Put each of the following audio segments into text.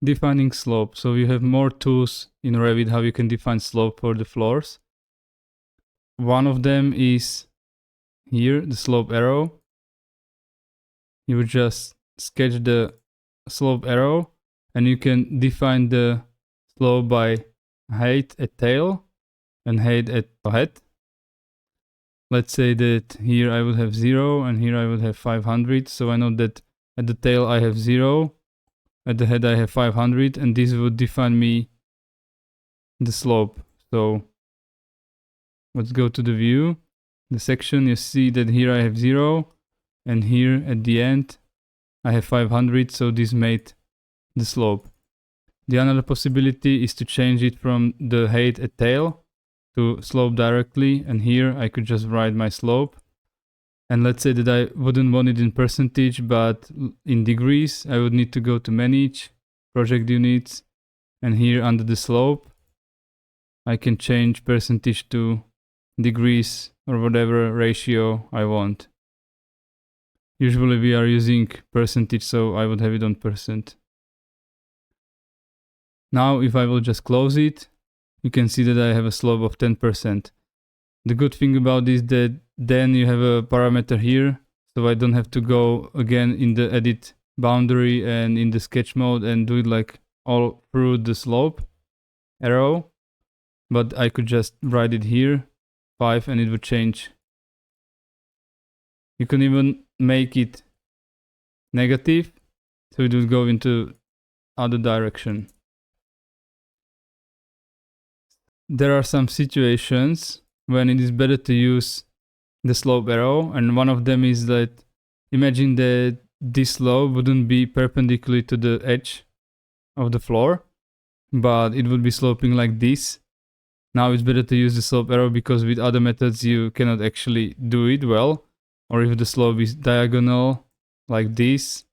Defining slope. So you have more tools in Revit how you can define slope for the floors. One of them is here, the slope arrow. You would just sketch the slope arrow and you can define the slope by height at tail and height at head. Let's say that here I would have 0 and here I would have 500. So I know that at the tail I have 0, at the head I have 500, and this would define me the slope. So let's go to the view, the section. You see that here I have 0 and here at the end I have 500, so this made the slope. The another possibility is to change it from the height at tail to slope directly, and here I could just write my slope. And let's say that I wouldn't want it in percentage but in degrees. I would need to go to manage, project units, and here under the slope I can change percentage to degrees or whatever ratio I want. Usually we are using percentage, so I would have it on %. Now if I will just close it, you can see that I have a slope of 10%. The good thing about this is that then you have a parameter here, so I don't have to go again in the edit boundary and in the sketch mode and do it like all through the slope arrow, but I could just write it here, 5, and it would change. You can even make it negative, so it would go into other direction. There are some situations when it is better to use the slope arrow, and one of them is that imagine that this slope wouldn't be perpendicular to the edge of the floor, but it would be sloping like this. Now it's better to use the slope arrow because with other methods you cannot actually do it well. Or if the slope is diagonal like this,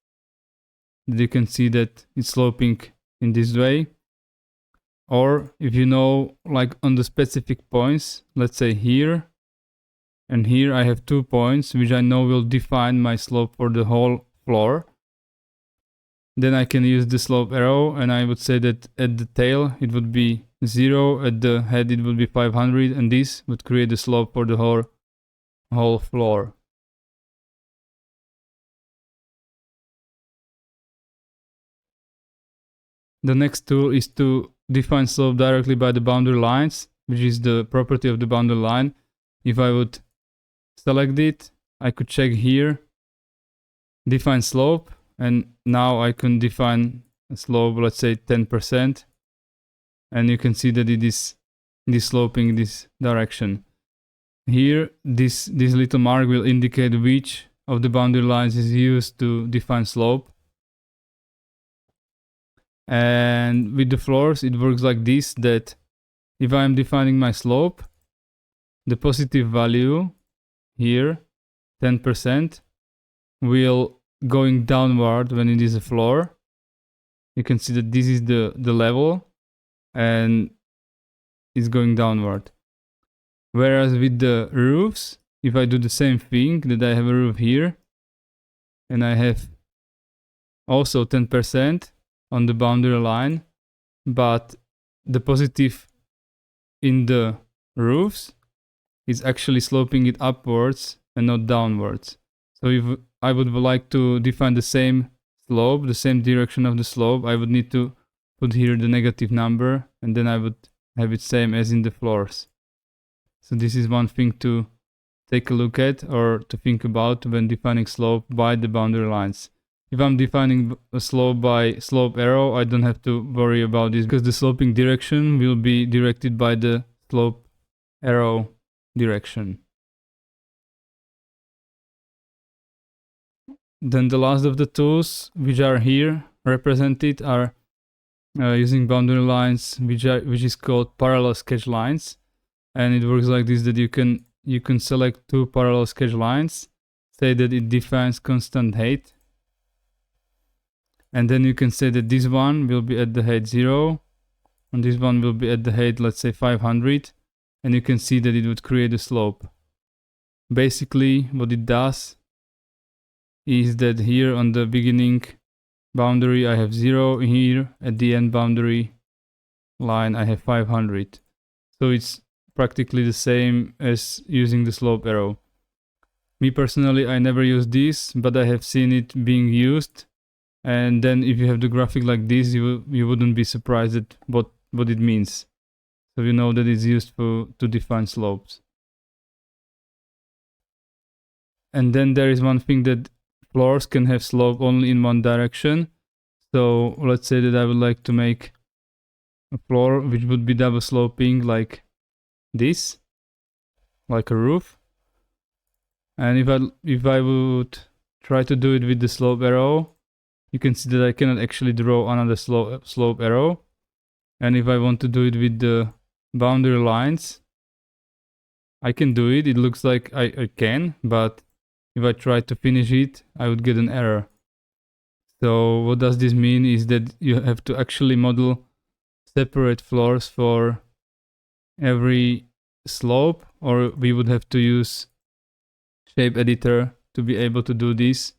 you can see that it's sloping in this way. Or if you know, like on the specific points, let's say here and here I have 2 points which I know will define my slope for the whole floor. Then I can use the slope arrow and I would say that at the tail it would be 0, at the head it would be 500, and this would create the slope for the whole floor. The next tool is to define slope directly by the boundary lines, which is the property of the boundary line. If I would select it, I could check here, define slope, and now I can define a slope, let's say 10%, and you can see that it is sloping this direction. Here, this little mark will indicate which of the boundary lines is used to define slope. And with the floors, it works like this, that if I'm defining my slope, the positive value here, 10%, will going downward when it is a floor. You can see that this is the level and it's going downward. Whereas with the roofs, if I do the same thing, that I have a roof here and I have also 10% on the boundary line, but the positive in the roofs is actually sloping it upwards and not downwards. So if I would like to define the same slope, the same direction of the slope, I would need to put here the negative number, and then I would have it same as in the floors. So this is one thing to take a look at or to think about when defining slope by the boundary lines. If I'm defining a slope by slope arrow, I don't have to worry about this because the sloping direction will be directed by the slope arrow direction. Then the last of the tools which are here represented are using boundary lines, which is called parallel sketch lines, and it works like this: that you can select 2 parallel sketch lines, say that it defines constant height. And then you can say that this one will be at the height 0, and this one will be at the height, let's say 500, and you can see that it would create a slope. Basically, what it does is that here on the beginning boundary I have 0, here at the end boundary line I have 500. So it's practically the same as using the slope arrow. Me personally, I never use this, but I have seen it being used. And then if you have the graphic like this, you wouldn't be surprised at what it means. So you know that it's used to define slopes. And then there is one thing, that floors can have slope only in one direction. So let's say that I would like to make a floor which would be double sloping like this, like a roof. And if I would try to do it with the slope arrow, you can see that I cannot actually draw another slope arrow. And if I want to do it with the boundary lines, I can do it. It looks like I can, but if I try to finish it, I would get an error. So what does this mean is that you have to actually model separate floors for every slope, or we would have to use shape editor to be able to do this.